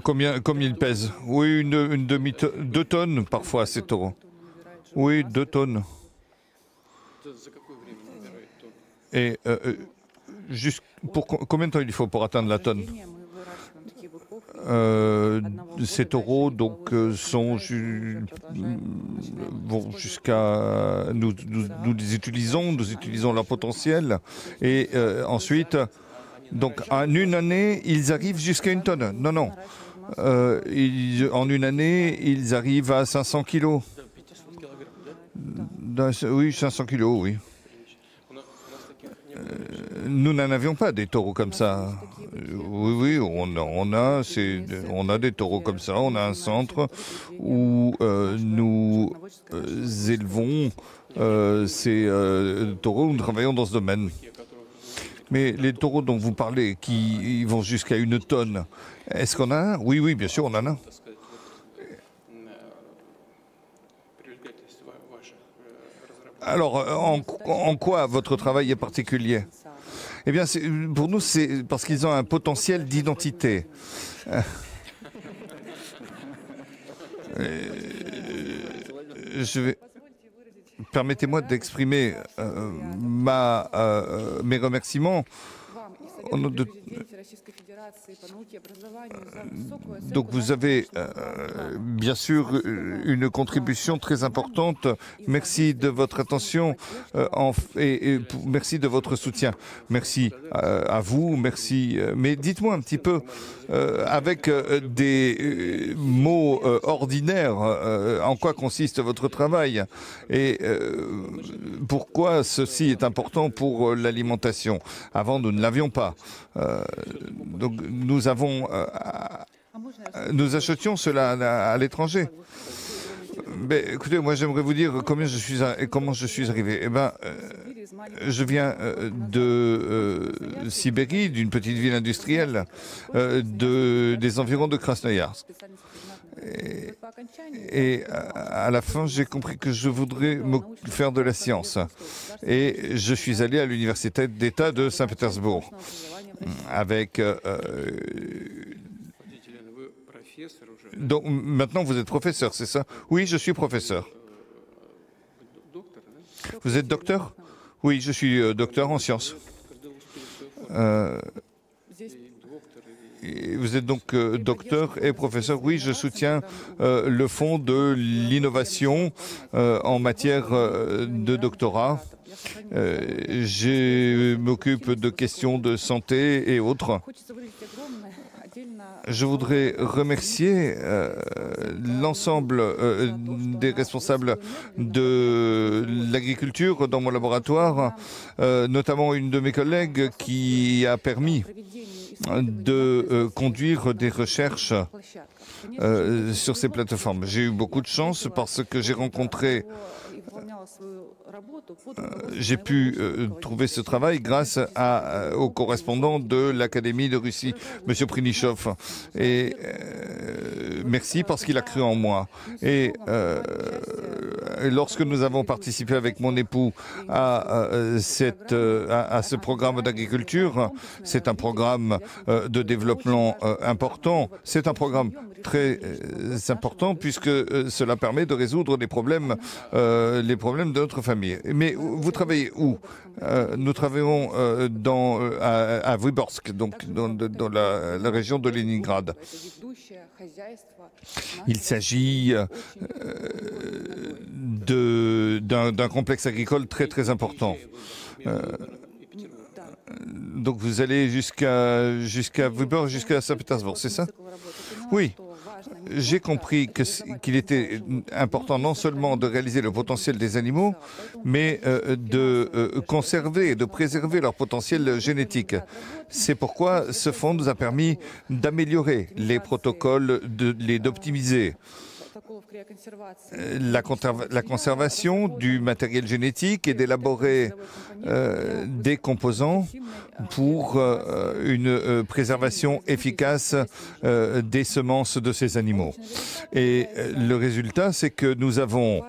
Combien ils pèsent? Oui, une demi-tonne, 2 tonnes parfois ces taureaux. Oui, 2 tonnes. Et juste pour combien de temps il faut pour atteindre la tonne? Ces taureaux donc vont jusqu'à nous les utilisons, nous utilisons leur potentiel et ensuite donc en une année ils arrivent jusqu'à une tonne. Non, non. En une année ils arrivent à 500 kilos. Oui, 500 kilos, oui. Nous n'en avions pas des taureaux comme ça. Oui, on a des taureaux comme ça. On a un centre où nous élevons ces taureaux. Nous travaillons dans ce domaine. Mais les taureaux dont vous parlez, qui vont jusqu'à une tonne, est-ce qu'on a un? Oui, bien sûr, on en a. Alors, en quoi votre travail est particulier? Eh bien, pour nous, c'est parce qu'ils ont un potentiel d'identité. Permettez-moi d'exprimer mes remerciements au nom de. Donc vous avez bien sûr une contribution très importante. Merci de votre attention et merci de votre soutien. Merci à vous, merci. Mais dites-moi un petit peu, avec des mots ordinaires, en quoi consiste votre travail et pourquoi ceci est important pour l'alimentation. Avant, nous ne l'avions pas. Donc nous achetions cela à l'étranger. Mais écoutez, moi j'aimerais vous dire comment je suis arrivé. Eh ben, je viens de Sibérie, d'une petite ville industrielle, des environs de Krasnoyarsk. Et à la fin, j'ai compris que je voudrais faire de la science. Et je suis allé à l'université d'État de Saint-Pétersbourg avec. Donc maintenant, vous êtes professeur, c'est ça? Oui, je suis professeur. Vous êtes docteur? Oui, je suis docteur en sciences. Vous êtes donc docteur et professeur. Oui, je soutiens le fonds de l'innovation en matière de doctorat. Je m'occupe de questions de santé et autres. Je voudrais remercier l'ensemble des responsables de l'agriculture dans mon laboratoire, notamment une de mes collègues qui a permis de conduire des recherches sur ces plateformes. J'ai eu beaucoup de chance parce que j'ai pu trouver ce travail grâce au correspondant de l'Académie de Russie, M. Prinichov. Et merci parce qu'il a cru en moi. Et lorsque nous avons participé avec mon époux à ce programme d'agriculture, c'est un programme de développement important. C'est un programme très important puisque cela permet de résoudre les problèmes de notre famille. Mais vous travaillez où? Nous travaillons à Vyborsk, donc dans la région de Leningrad. Il s'agit d'un complexe agricole très très important. Donc vous allez jusqu'à Vyborsk, jusqu'à Saint-Pétersbourg, c'est ça? Oui. J'ai compris qu'il était important non seulement de réaliser le potentiel des animaux, mais de conserver et de préserver leur potentiel génétique. C'est pourquoi ce fonds nous a permis d'améliorer les protocoles, d'optimiser la conservation du matériel génétique et d'élaborer des composants pour une préservation efficace des semences de ces animaux. Et le résultat, c'est que nous avons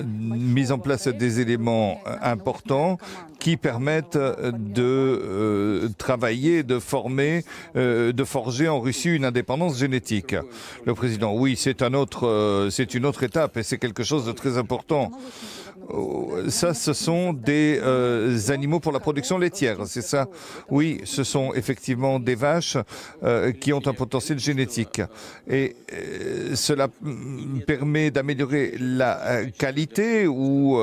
mis en place des éléments importants qui permettent de travailler, de former, de forger en Russie une indépendance génétique. Le président, oui, c'est une autre étape et c'est quelque chose de très important. Ça, ce sont des animaux pour la production laitière, c'est ça? Oui, ce sont effectivement des vaches qui ont un potentiel génétique. Et cela permet d'améliorer la qualité ou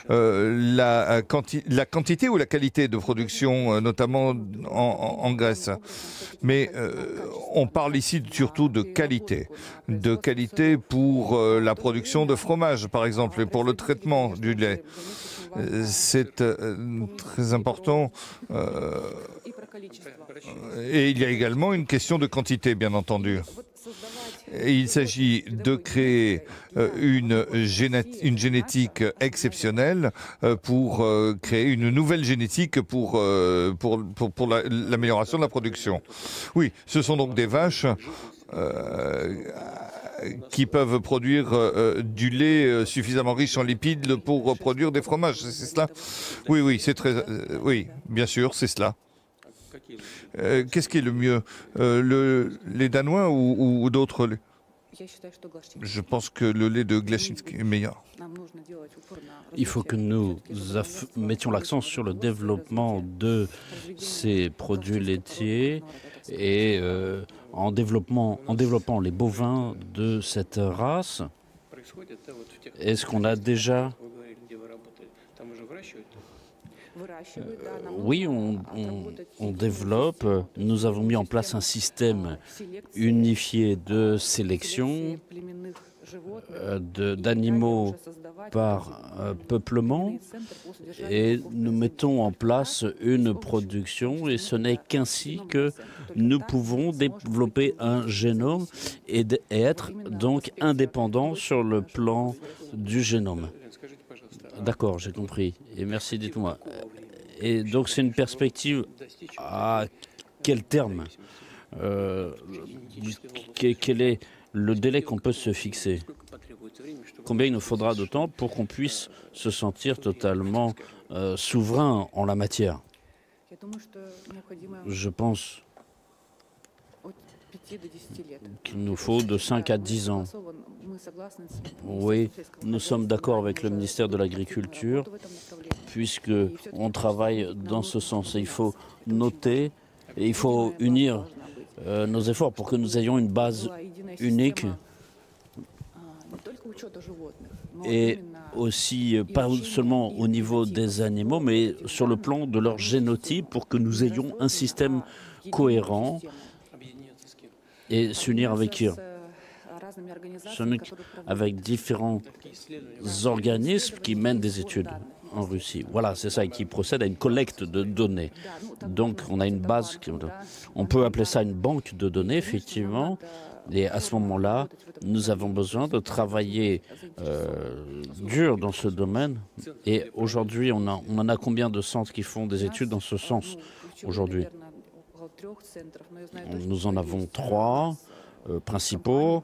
la quantité ou la qualité de production, notamment en Grèce. Mais on parle ici surtout de qualité pour la production de fromage, par exemple, et pour le traitement du lait. C'est très important. Et il y a également une question de quantité, bien entendu. Et il s'agit de créer une génétique exceptionnelle pour créer une nouvelle génétique pour l'amélioration de la production. Oui, ce sont donc des vaches qui peuvent produire du lait suffisamment riche en lipides pour produire des fromages, c'est cela? Oui, oui, c'est très... oui, bien sûr, c'est cela. Qu'est-ce qui est le mieux, les Danois ou d'autres laits? Je pense que le lait de Glashitsky est meilleur. Il faut que nous mettions l'accent sur le développement de ces produits laitiers et en développant les bovins de cette race. Est-ce qu'on a déjà... Oui, on développe. Nous avons mis en place un système unifié de sélection d'animaux par peuplement et nous mettons en place une production et ce n'est qu'ainsi que nous pouvons développer un génome et être donc indépendants sur le plan du génome. D'accord, j'ai compris. Et merci, dites-moi. Et donc, c'est une perspective à quel terme? Quel est le délai qu'on peut se fixer? Combien il nous faudra de temps pour qu'on puisse se sentir totalement souverain en la matière? Je pense qu'il nous faut de 5 à 10 ans. Oui, nous sommes d'accord avec le ministère de l'Agriculture, puisqu'on travaille dans ce sens. Et il faut noter et il faut unir nos efforts pour que nous ayons une base unique et aussi, pas seulement au niveau des animaux, mais sur le plan de leur génotype pour que nous ayons un système cohérent et s'unir avec qui? Avec différents organismes qui mènent des études en Russie. Voilà, c'est ça, et qui procèdent à une collecte de données. Donc, on a une base, on peut appeler ça une banque de données, effectivement, et à ce moment-là, nous avons besoin de travailler dur dans ce domaine. Et aujourd'hui, on en a combien de centres qui font des études dans ce sens aujourd'hui? Nous en avons 3 principaux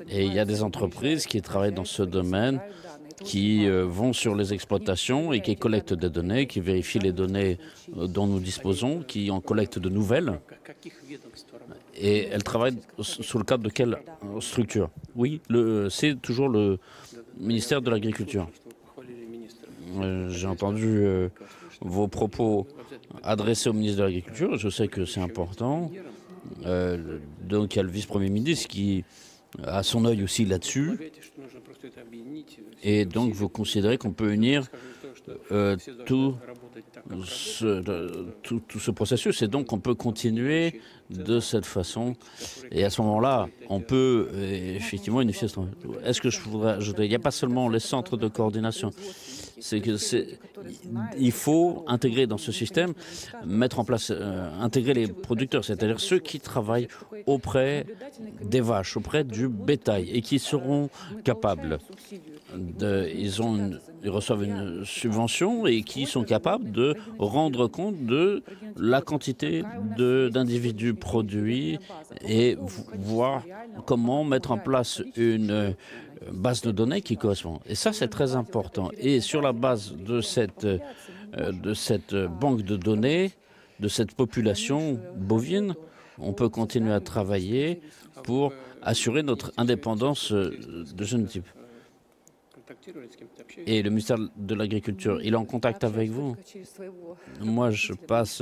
et il y a des entreprises qui travaillent dans ce domaine, qui vont sur les exploitations et qui collectent des données, qui vérifient les données dont nous disposons, qui en collectent de nouvelles. Et elles travaillent sous le cadre de quelle structure? Oui, c'est toujours le ministère de l'Agriculture. J'ai entendu vos propos adressés au ministre de l'Agriculture. Je sais que c'est important. Donc il y a le vice-premier ministre qui a son œil aussi là-dessus. Et donc vous considérez qu'on peut unir tout ce processus et donc on peut continuer de cette façon. Et à ce moment-là, on peut effectivement unifier. Est-ce que je voudrais ajouter, il n'y a pas seulement les centres de coordination. Il faut intégrer dans ce système, mettre en place, intégrer les producteurs, c'est-à-dire ceux qui travaillent auprès des vaches, auprès du bétail et qui seront capables ils reçoivent une subvention et qui sont capables de rendre compte de la quantité d'individus produits et voir comment mettre en place une base de données qui correspond. Et ça, c'est très important. Et sur la base de cette banque de données, de cette population bovine, on peut continuer à travailler pour assurer notre indépendance de génotype. Et le ministère de l'Agriculture, il est en contact avec vous? Moi, je passe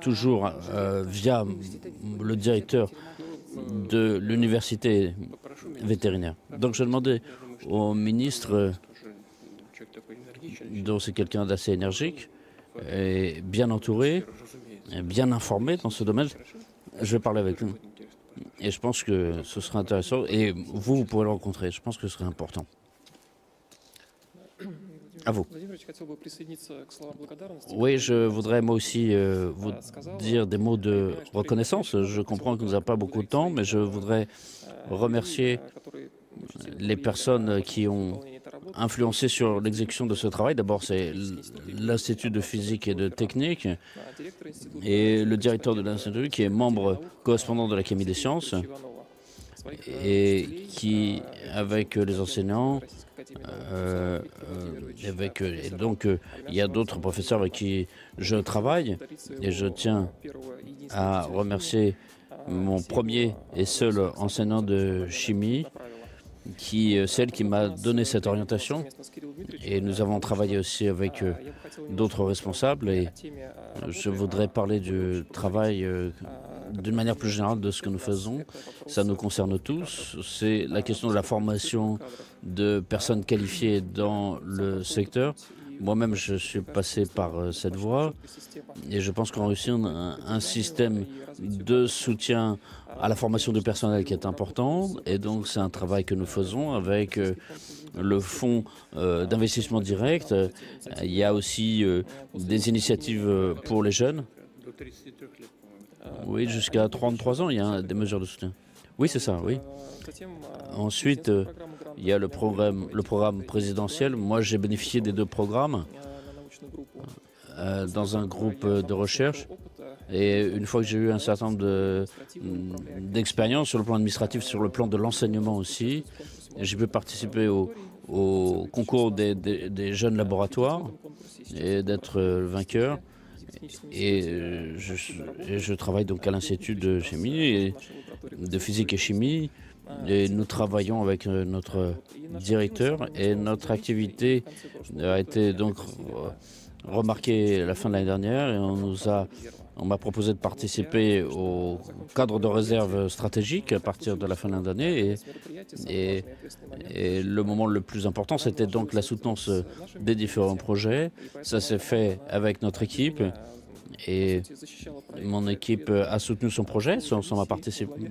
toujours via le directeur de l'université vétérinaire. Donc, je demandais au ministre, dont c'est quelqu'un d'assez énergique, et bien entouré, et bien informé dans ce domaine, je vais parler avec lui. Et je pense que ce sera intéressant. Et vous pourrez le rencontrer. Je pense que ce serait important. À vous. Oui, je voudrais moi aussi vous dire des mots de reconnaissance. Je comprends que nous n'avons pas beaucoup de temps, mais je voudrais remercier les personnes qui ont influencé sur l'exécution de ce travail. D'abord, c'est l'Institut de physique et de technique et le directeur de l'Institut qui est membre correspondant de l'Académie des sciences et qui, avec les enseignants, et donc il y a d'autres professeurs avec qui je travaille et je tiens à remercier mon premier et seul enseignant de chimie celle qui m'a donné cette orientation, et nous avons travaillé aussi avec d'autres responsables, et je voudrais parler du travail d'une manière plus générale de ce que nous faisons. Ça nous concerne tous. C'est la question de la formation de personnes qualifiées dans le secteur. Moi-même, je suis passé par cette voie et je pense qu'on réussit un système de soutien à la formation du personnel qui est important. Et donc, c'est un travail que nous faisons avec le fonds d'investissement direct. Il y a aussi des initiatives pour les jeunes. Oui, jusqu'à 33 ans, il y a des mesures de soutien. Oui, c'est ça, oui. Ensuite, il y a le programme présidentiel. Moi, j'ai bénéficié des deux programmes dans un groupe de recherche. Et une fois que j'ai eu un certain nombre d'expériences sur le plan administratif, sur le plan de l'enseignement aussi, j'ai pu participer au concours des jeunes laboratoires et d'être vainqueur. Et je travaille donc à l'Institut de chimie, et de physique et chimie, et nous travaillons avec notre directeur, et notre activité a été donc remarquée à la fin de l'année dernière, et on m'a proposé de participer au cadre de réserve stratégique à partir de la fin de l'année, et le moment le plus important, c'était donc la soutenance des différents projets. Ça s'est fait avec notre équipe, et mon équipe a soutenu son projet sans ma participation.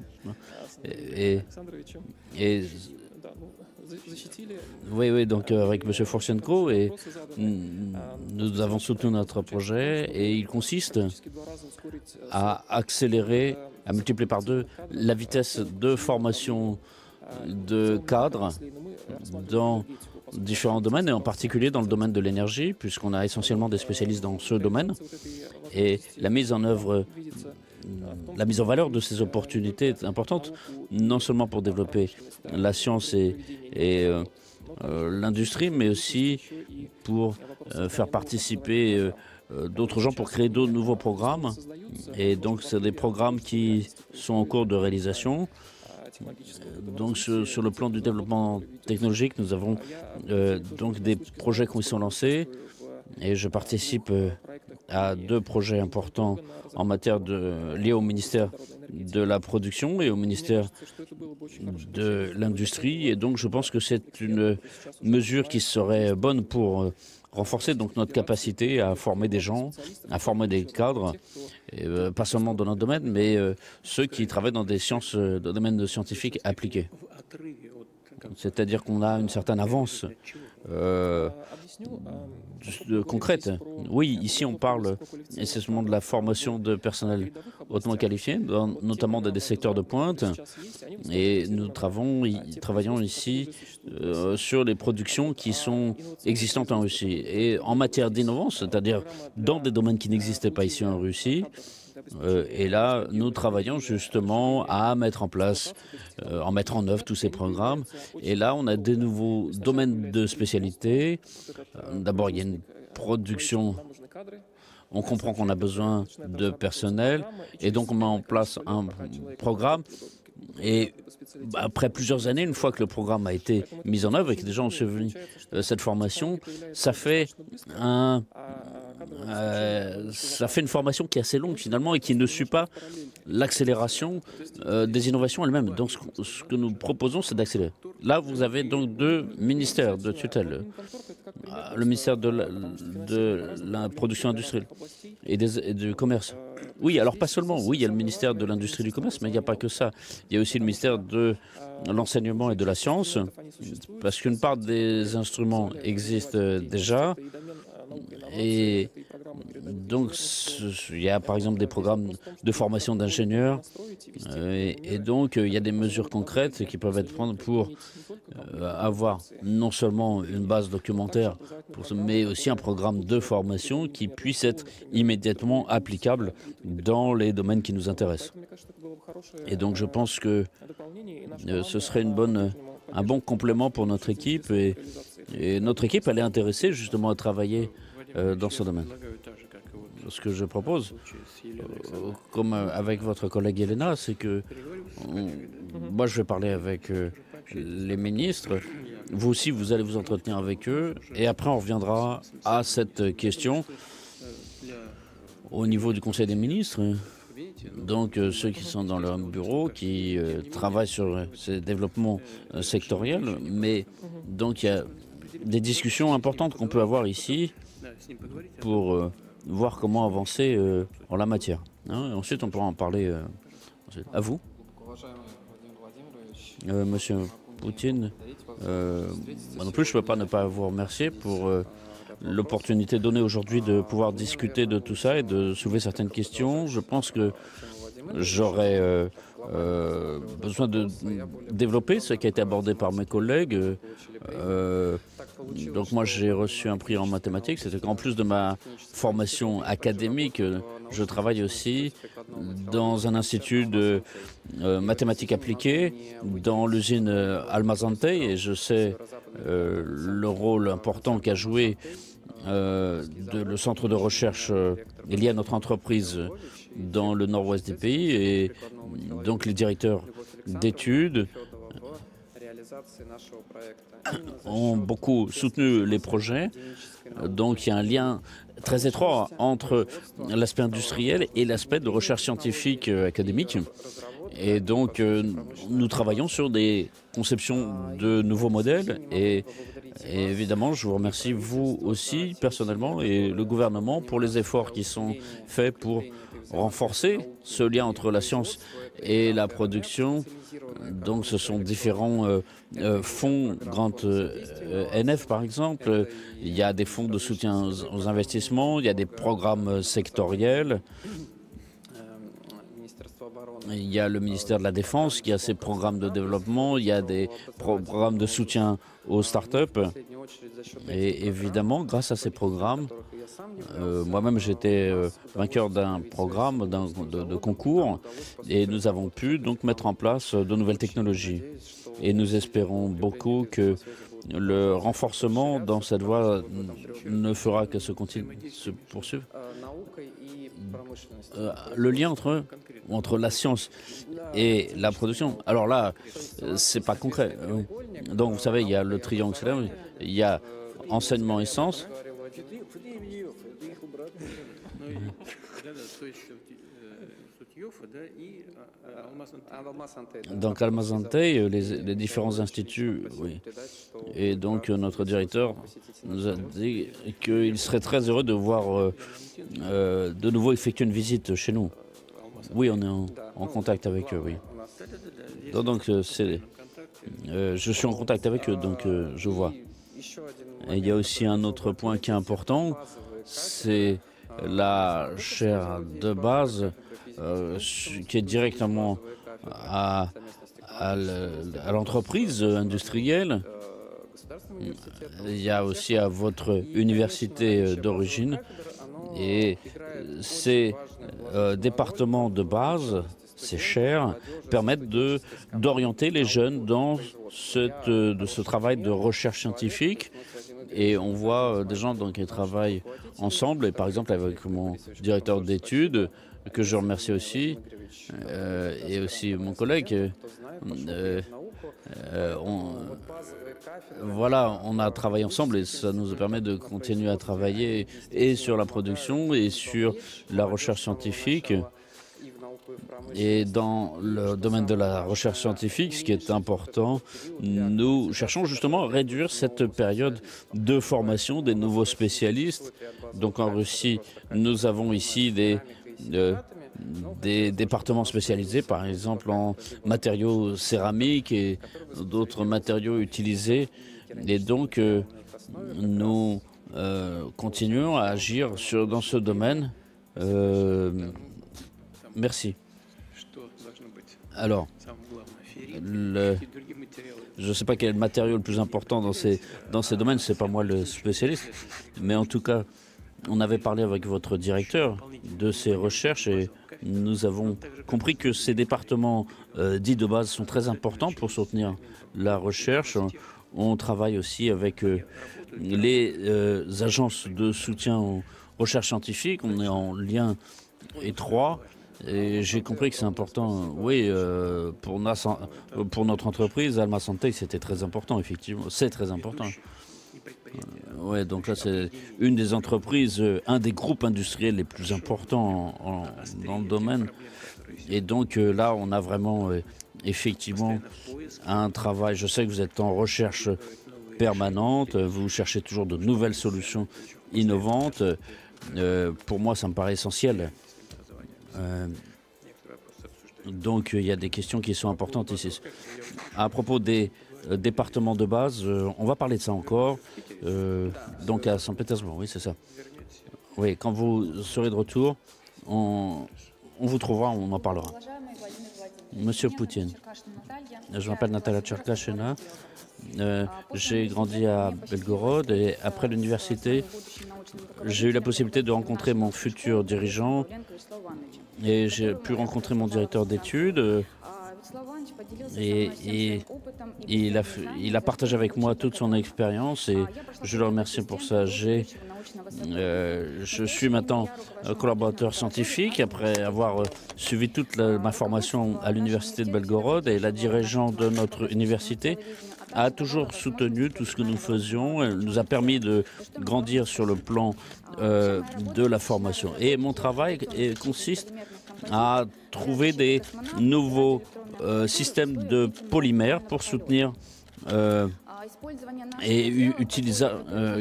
Oui, donc avec M. Forchenko, et nous avons soutenu notre projet, et il consiste à accélérer, à multiplier par 2 la vitesse de formation de cadres dans différents domaines, et en particulier dans le domaine de l'énergie, puisqu'on a essentiellement des spécialistes dans ce domaine. Et la mise en valeur de ces opportunités est importante, non seulement pour développer la science et l'industrie, mais aussi pour faire participer d'autres gens, pour créer d'autres nouveaux programmes. Et donc, c'est des programmes qui sont en cours de réalisation. Donc, sur le plan du développement technologique, nous avons donc des projets qui sont lancés, et je participe à 2 projets importants en matière liés au ministère de la Production et au ministère de l'Industrie. Et donc, je pense que c'est une mesure qui serait bonne pour renforcer donc notre capacité à former des gens, à former des cadres, et, pas seulement dans notre domaine, mais ceux qui travaillent dans des sciences, dans le domaine scientifique appliqué. C'est-à-dire qu'on a une certaine avance concrète. Oui, ici on parle essentiellement de la formation de personnel hautement qualifié, notamment dans des secteurs de pointe. Et nous travaillons ici sur les productions qui sont existantes en Russie. Et en matière d'innovation, c'est-à-dire dans des domaines qui n'existaient pas ici en Russie, et là, nous travaillons justement à mettre en place, en mettre en œuvre tous ces programmes. Et là, on a des nouveaux domaines de spécialité. D'abord, il y a une production. On comprend qu'on a besoin de personnel et donc on met en place un programme. Et après plusieurs années, une fois que le programme a été mis en œuvre et que des gens ont suivi cette formation, ça fait une formation qui est assez longue finalement et qui ne suit pas l'accélération des innovations elles-mêmes. Donc ce que nous proposons, c'est d'accélérer. Là, vous avez donc deux ministères de tutelle. Le ministère de la production industrielle et du commerce. Oui, alors pas seulement. Oui, il y a le ministère de l'industrie et du commerce, mais il n'y a pas que ça. Il y a aussi le ministère de l'enseignement et de la science, parce qu'une part des instruments existent déjà. Et donc, il y a par exemple des programmes de formation d'ingénieurs. Et donc, il y a des mesures concrètes qui peuvent être prises pour avoir non seulement une base documentaire, mais aussi un programme de formation qui puisse être immédiatement applicable dans les domaines qui nous intéressent. Et donc, je pense que ce serait un bon complément pour notre équipe. Et notre équipe, elle est intéressée justement à travailler dans ce domaine. Ce que je propose, comme avec votre collègue Elena, c'est que moi je vais parler avec les ministres, vous aussi vous allez vous entretenir avec eux, et après on reviendra à cette question au niveau du Conseil des ministres. Donc ceux qui sont dans leur bureau, qui travaillent sur ces développements sectoriels, mais donc il y a des discussions importantes qu'on peut avoir ici pour voir comment avancer en la matière. Ensuite, on pourra en parler. À vous. Monsieur Poutine, moi non plus, je ne peux pas ne pas vous remercier pour l'opportunité donnée aujourd'hui de pouvoir discuter de tout ça et de soulever certaines questions. Je pense que j'aurais besoin de développer ce qui a été abordé par mes collègues. Donc moi, j'ai reçu un prix en mathématiques. C'était qu'en plus de ma formation académique, je travaille aussi dans un institut de mathématiques appliquées dans l'usine Almazante, et je sais le rôle important qu'a joué le centre de recherche lié à notre entreprise dans le nord-ouest du pays, et donc les directeurs d'études ont beaucoup soutenu les projets. Donc il y a un lien très étroit entre l'aspect industriel et l'aspect de recherche scientifique académique. Et donc nous travaillons sur des conceptions de nouveaux modèles, et évidemment je vous remercie vous aussi personnellement et le gouvernement pour les efforts qui sont faits pour renforcer ce lien entre la science et la production. Donc ce sont différents fonds, Grant NF par exemple, il y a des fonds de soutien aux investissements, il y a des programmes sectoriels. Il y a le ministère de la Défense qui a ses programmes de développement, il y a des programmes de soutien aux startups. Et évidemment, grâce à ces programmes, moi-même j'étais vainqueur d'un programme de concours, et nous avons pu donc mettre en place de nouvelles technologies. Et nous espérons beaucoup que le renforcement dans cette voie ne fera que se poursuivre. Le lien entre la science et la production. Alors là, c'est pas concret. Donc vous savez, il y a le triangle célèbre, il y a enseignement et sciences. Donc Almazante, les différents instituts, oui. Et donc notre directeur nous a dit qu'il serait très heureux de voir de nouveau effectuer une visite chez nous. Oui, on est en contact avec eux, oui. Donc Je suis en contact avec eux, donc je vois. Et il y a aussi un autre point qui est important, c'est la chaire de base qui est directement à l'entreprise industrielle. Il y a aussi à votre université d'origine. Et ces départements de base, ces chaires, permettent d'orienter les jeunes dans ce travail de recherche scientifique. Et on voit des gens qui travaillent ensemble, et par exemple avec mon directeur d'études, que je remercie aussi, et aussi mon collègue. Voilà, on a travaillé ensemble et ça nous permet de continuer à travailler et sur la production et sur la recherche scientifique. Et dans le domaine de la recherche scientifique, ce qui est important, nous cherchons justement à réduire cette période de formation des nouveaux spécialistes. Donc en Russie, nous avons ici des départements spécialisés, par exemple en matériaux céramiques et d'autres matériaux utilisés. Et donc, nous continuons à agir dans ce domaine. Merci. Alors, je ne sais pas quel est le matériau le plus important dans ces domaines, ce n'est pas moi le spécialiste, mais en tout cas, on avait parlé avec votre directeur de ces recherches et nous avons compris que ces départements dits de base sont très importants pour soutenir la recherche. On travaille aussi avec les agences de soutien aux recherches scientifiques. On est en lien étroit et j'ai compris que c'est important. Oui, pour notre entreprise, Alma Santé, c'était très important, effectivement. C'est très important. Oui, donc là, c'est une des entreprises, un des groupes industriels les plus importants dans le domaine. Et donc là, on a vraiment effectivement un travail. Je sais que vous êtes en recherche permanente, vous cherchez toujours de nouvelles solutions innovantes. Pour moi, ça me paraît essentiel. Donc il y a des questions qui sont importantes ici. À propos des départements de base, on va parler de ça encore. Donc à Saint-Pétersbourg, oui, c'est ça. Oui, quand vous serez de retour, on vous trouvera, on en parlera. Monsieur Poutine, je m'appelle Natalia Tcherkachina. J'ai grandi à Belgorod et après l'université, j'ai eu la possibilité de rencontrer mon futur dirigeant et j'ai pu rencontrer mon directeur d'études. Et il a partagé avec moi toute son expérience et je le remercie pour ça. Je suis maintenant collaborateur scientifique après avoir suivi toute ma formation à l'université de Belgorod et la dirigeante de notre université a toujours soutenu tout ce que nous faisions. Elle nous a permis de grandir sur le plan de la formation. Et mon travail consiste à trouver des nouveaux systèmes de polymères pour soutenir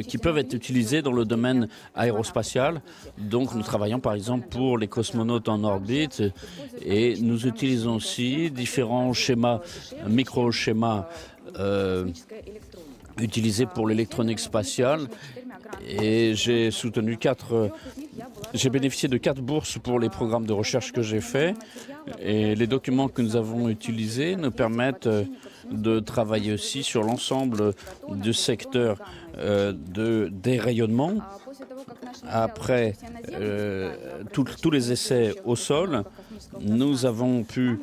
qui peuvent être utilisés dans le domaine aérospatial. Donc nous travaillons par exemple pour les cosmonautes en orbite et nous utilisons aussi différents schémas, micro-schémas utilisés pour l'électronique spatiale. Et j'ai bénéficié de 4 bourses pour les programmes de recherche que j'ai faits. Et les documents que nous avons utilisés nous permettent de travailler aussi sur l'ensemble du secteur des rayonnements. Après tous les essais au sol, nous avons pu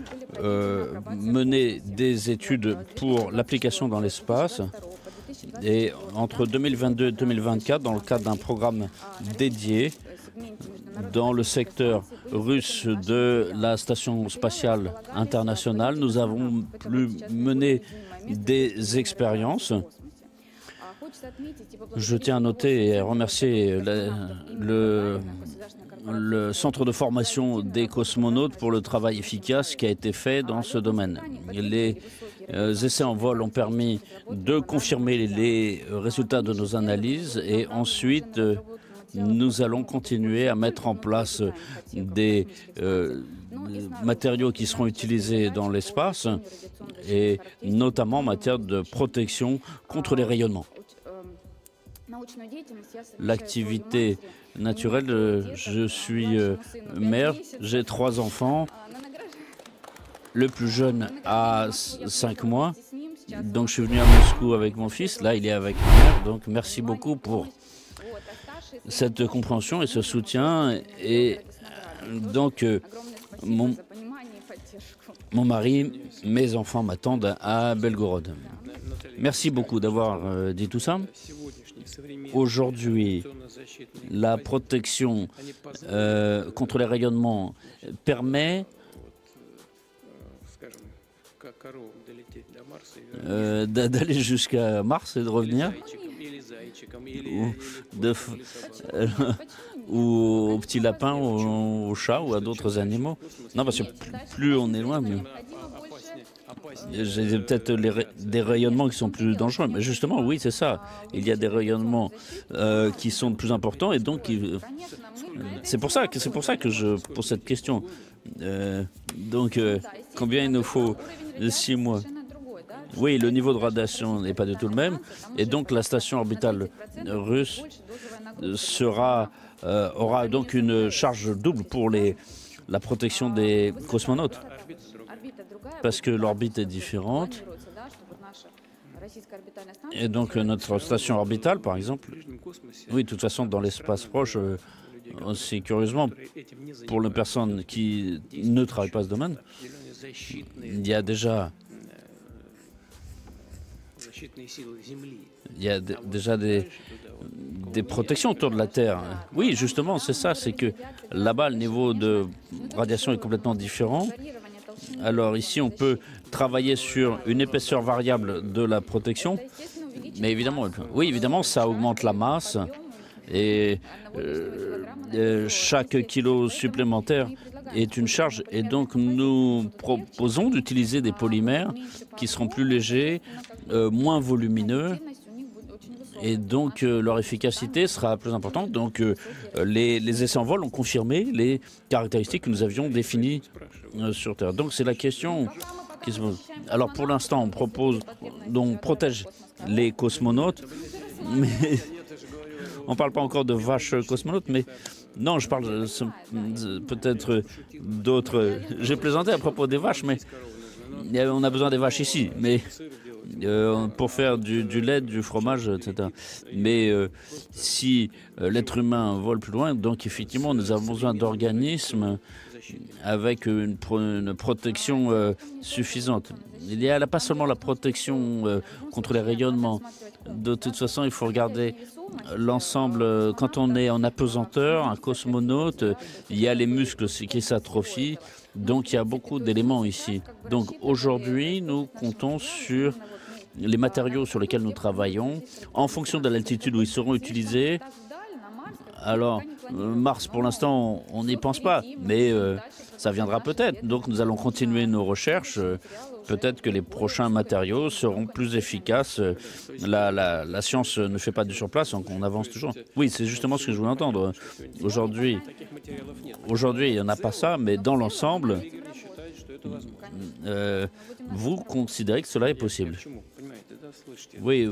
mener des études pour l'application dans l'espace. Et entre 2022 et 2024, dans le cadre d'un programme dédié dans le secteur russe de la Station spatiale internationale, nous avons pu mener des expériences. Je tiens à noter et à remercier le centre de formation des cosmonautes pour le travail efficace qui a été fait dans ce domaine. Les essais en vol ont permis de confirmer les résultats de nos analyses et ensuite nous allons continuer à mettre en place des matériaux qui seront utilisés dans l'espace et notamment en matière de protection contre les rayonnements. L'activité naturelle, je suis mère, j'ai 3 enfants. Le plus jeune a 5 mois, donc je suis venu à Moscou avec mon fils. Là, il est avec ma mère, donc merci beaucoup pour cette compréhension et ce soutien. Et donc, mon mari, mes enfants m'attendent à Belgorod. Merci beaucoup d'avoir dit tout ça. Aujourd'hui, la protection contre les rayonnements permet d'aller jusqu'à Mars et de revenir, ou aux petits lapins, aux chats ou à d'autres animaux. Non, parce que plus on est loin, mieux. J'ai peut-être des rayonnements qui sont plus dangereux, mais justement, oui, c'est ça. Il y a des rayonnements qui sont plus importants, et donc c'est pour ça que je pose cette question. Combien il nous faut? 6 mois. Oui, le niveau de radiation n'est pas du tout le même, et donc la station orbitale russe aura donc une charge double pour la protection des cosmonautes, parce que l'orbite est différente. Et donc notre station orbitale, par exemple, oui, de toute façon, dans l'espace proche, aussi curieusement, pour les personnes qui ne travaillent pas ce domaine, il y a déjà des protections autour de la Terre. Oui, justement, c'est ça, c'est que là-bas, le niveau de radiation est complètement différent. Alors ici, on peut travailler sur une épaisseur variable de la protection, mais évidemment, oui, évidemment, ça augmente la masse, et chaque kilo supplémentaire est une charge, et donc nous proposons d'utiliser des polymères qui seront plus légers, moins volumineux, et donc leur efficacité sera plus importante. Donc les essais en vol ont confirmé les caractéristiques que nous avions définies sur Terre. Donc c'est la question qui se pose. Alors pour l'instant, on protège les cosmonautes, mais on ne parle pas encore de vaches cosmonautes, mais non, je parle peut-être d'autres. J'ai plaisanté à propos des vaches, mais on a besoin des vaches ici, mais pour faire du lait, du fromage, etc. Mais si l'être humain vole plus loin, donc effectivement, nous avons besoin d'organismes avec une protection suffisante. Il n'y a pas seulement la protection contre les rayonnements. De toute façon, il faut regarder l'ensemble. Quand on est en apesanteur, un cosmonaute, il y a les muscles qui s'atrophient. Donc il y a beaucoup d'éléments ici. Donc aujourd'hui, nous comptons sur les matériaux sur lesquels nous travaillons en fonction de l'altitude où ils seront utilisés. Alors, Mars, pour l'instant, on n'y pense pas, mais ça viendra peut-être. Donc nous allons continuer nos recherches. Peut-être que les prochains matériaux seront plus efficaces. La science ne fait pas du surplace, donc on avance toujours. Oui, c'est justement ce que je voulais entendre. Aujourd'hui, il n'y en a pas ça, mais dans l'ensemble, vous considérez que cela est possible? Oui,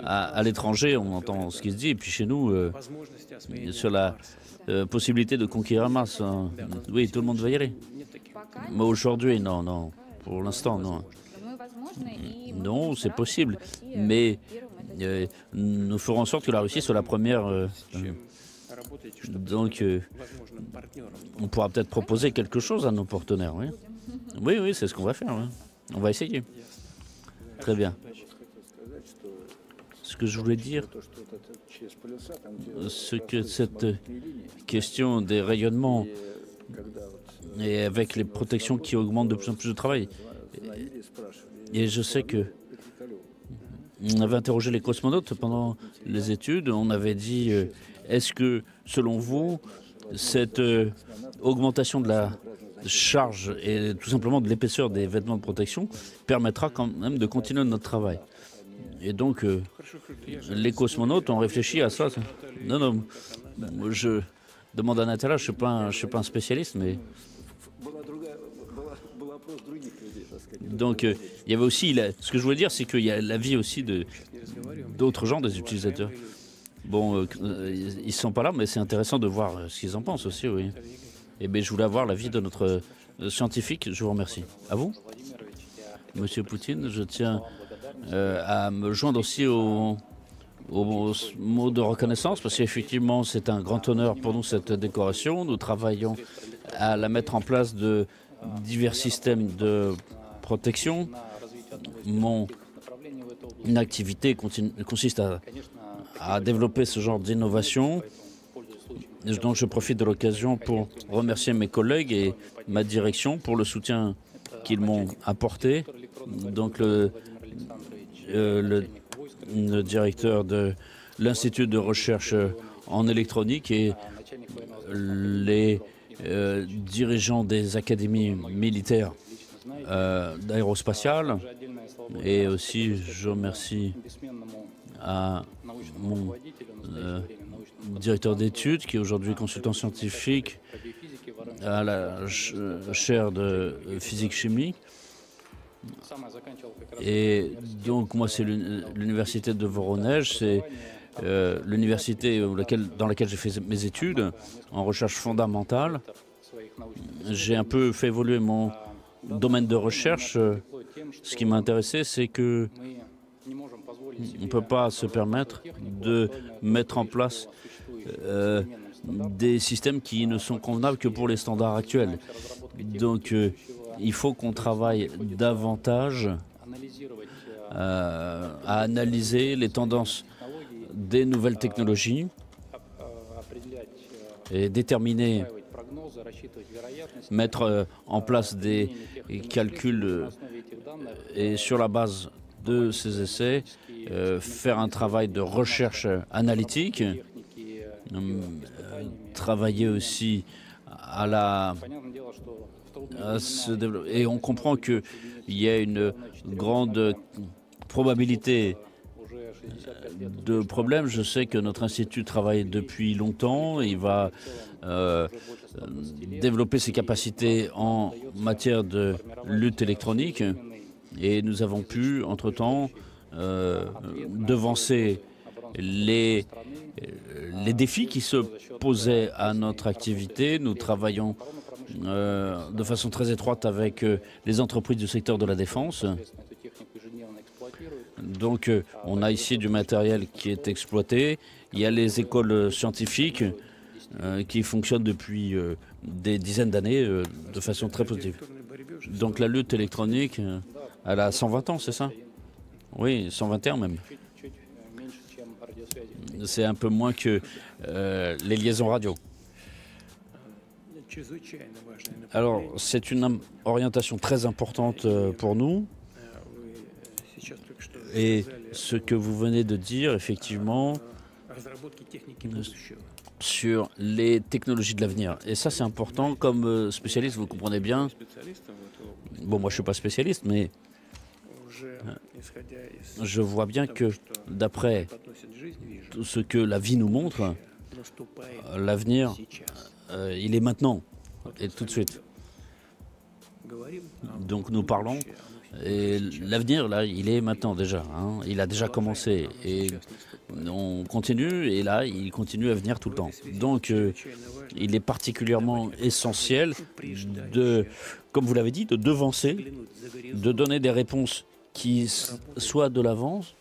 à l'étranger, on entend ce qui se dit, et puis chez nous, sur la possibilité de conquérir Mars, oui, tout le monde va y aller. Mais aujourd'hui, non. Pour l'instant, non. Non, c'est possible. Mais nous ferons en sorte que la Russie soit la première. Donc, on pourra peut-être proposer quelque chose à nos partenaires. Oui, oui, c'est ce qu'on va faire. Oui. On va essayer. Très bien. Ce que je voulais dire, c'est que cette question des rayonnements et avec les protections qui augmentent de plus en plus de travail, et je sais que on avait interrogé les cosmonautes pendant les études, on avait dit est-ce que, selon vous, cette augmentation de la charge et tout simplement de l'épaisseur des vêtements de protection permettra quand même de continuer notre travail? Et donc, les cosmonautes ont réfléchi à ça. Non, non, je demande un intérêt, je ne suis pas un spécialiste, mais... Donc, il y avait aussi... Ce que je voulais dire, c'est qu'il y a la vie aussi d'autres gens, des utilisateurs. Bon, ils ne sont pas là, mais c'est intéressant de voir ce qu'ils en pensent aussi, oui. Et bien, je voulais avoir l'avis de notre scientifique. Je vous remercie. À vous, Monsieur Poutine. Je tiens à me joindre aussi au mot de reconnaissance, parce qu'effectivement, c'est un grand honneur pour nous, cette décoration. Nous travaillons à la mettre en place de divers systèmes de protection. Mon activité consiste à développer ce genre d'innovation. Donc je profite de l'occasion pour remercier mes collègues et ma direction pour le soutien qu'ils m'ont apporté. Donc le directeur de l'Institut de recherche en électronique et les dirigeants des académies militaires d'aérospatiales. Et aussi, je remercie à mon directeur d'études, qui est aujourd'hui consultant scientifique à la chaire de physique-chimie. Et donc, moi, c'est l'université de Voronezh, c'est l'université dans laquelle j'ai fait mes études en recherche fondamentale. J'ai un peu fait évoluer mon domaine de recherche. Ce qui m'a intéressé, c'est que on ne peut pas se permettre de mettre en place des systèmes qui ne sont convenables que pour les standards actuels. Donc, il faut qu'on travaille davantage à analyser les tendances des nouvelles technologies et déterminer, mettre en place des calculs et sur la base de ces essais, faire un travail de recherche analytique, travailler aussi à se développer. Et on comprend qu'il y a une grande probabilité de problèmes. Je sais que notre institut travaille depuis longtemps. Il va développer ses capacités en matière de lutte électronique. Et nous avons pu, entre-temps, devancer les défis qui se posaient à notre activité. Nous travaillons de façon très étroite avec les entreprises du secteur de la défense. Donc, on a ici du matériel qui est exploité. Il y a les écoles scientifiques qui fonctionnent depuis des dizaines d'années de façon très positive. Donc, la lutte électronique, elle a 120 ans, c'est ça? Oui, 121 même. C'est un peu moins que les liaisons radio. Alors, c'est une orientation très importante pour nous. Et ce que vous venez de dire, effectivement, sur les technologies de l'avenir. Et ça, c'est important. Comme spécialiste, vous comprenez bien. Bon, moi, je ne suis pas spécialiste, mais je vois bien que, d'après tout ce que la vie nous montre, l'avenir, il est maintenant, et tout de suite. Donc, nous parlons. Et l'avenir, là, il est maintenant déjà. Hein. Il a déjà commencé. Et on continue, et là, il continue à venir tout le temps. Donc, il est particulièrement essentiel de, comme vous l'avez dit, de devancer, de donner des réponses qui soient de l'avance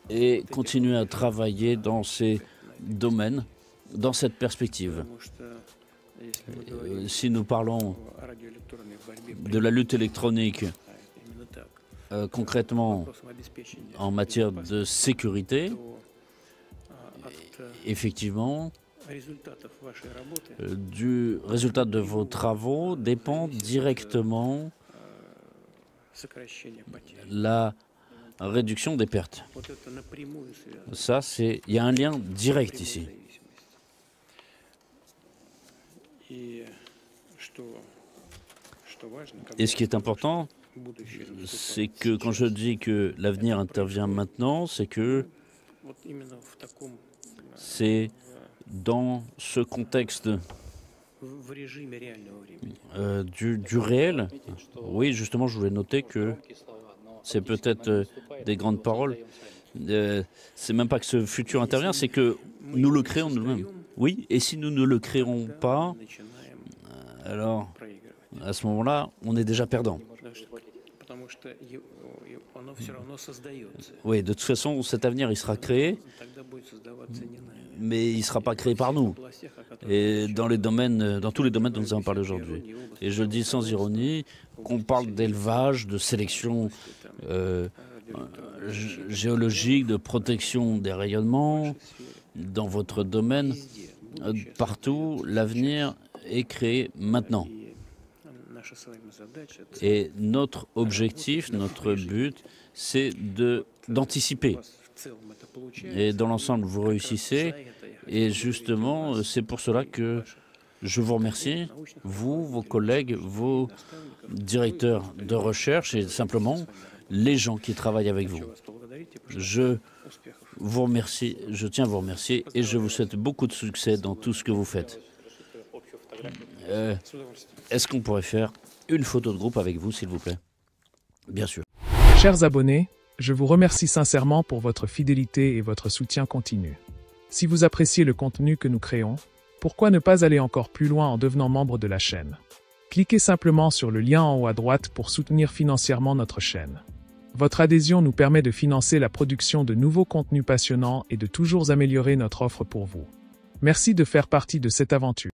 et continuer à travailler dans ces domaines, dans cette perspective. Si nous parlons de la lutte électronique, concrètement, en matière de sécurité, effectivement, du résultat de vos travaux dépend directement la réduction des pertes. Ça, il y a un lien direct ici. Et ce qui est important, c'est que quand je dis que l'avenir intervient maintenant, c'est que c'est dans ce contexte du réel. Oui, justement, je voulais noter que c'est peut-être des grandes paroles. C'est même pas que ce futur intervient, c'est que nous le créons nous-mêmes. Oui, et si nous ne le créons pas, alors à ce moment-là, on est déjà perdant. Oui, de toute façon, cet avenir, il sera créé, mais il ne sera pas créé par nous. Et dans tous les domaines dont nous avons parlé aujourd'hui. Et je le dis sans ironie, qu'on parle d'élevage, de sélection géologique, de protection des rayonnements, dans votre domaine, partout, l'avenir est créé maintenant. Et notre objectif, notre but, c'est d'anticiper. Et dans l'ensemble, vous réussissez. Et justement, c'est pour cela que je vous remercie, vous, vos collègues, vos directeurs de recherche et simplement les gens qui travaillent avec vous. Je vous remercie, je tiens à vous remercier et je vous souhaite beaucoup de succès dans tout ce que vous faites. Est-ce qu'on pourrait faire une photo de groupe avec vous, s'il vous plaît? Bien sûr. Chers abonnés, je vous remercie sincèrement pour votre fidélité et votre soutien continu. Si vous appréciez le contenu que nous créons, pourquoi ne pas aller encore plus loin en devenant membre de la chaîne? Cliquez simplement sur le lien en haut à droite pour soutenir financièrement notre chaîne. Votre adhésion nous permet de financer la production de nouveaux contenus passionnants et de toujours améliorer notre offre pour vous. Merci de faire partie de cette aventure.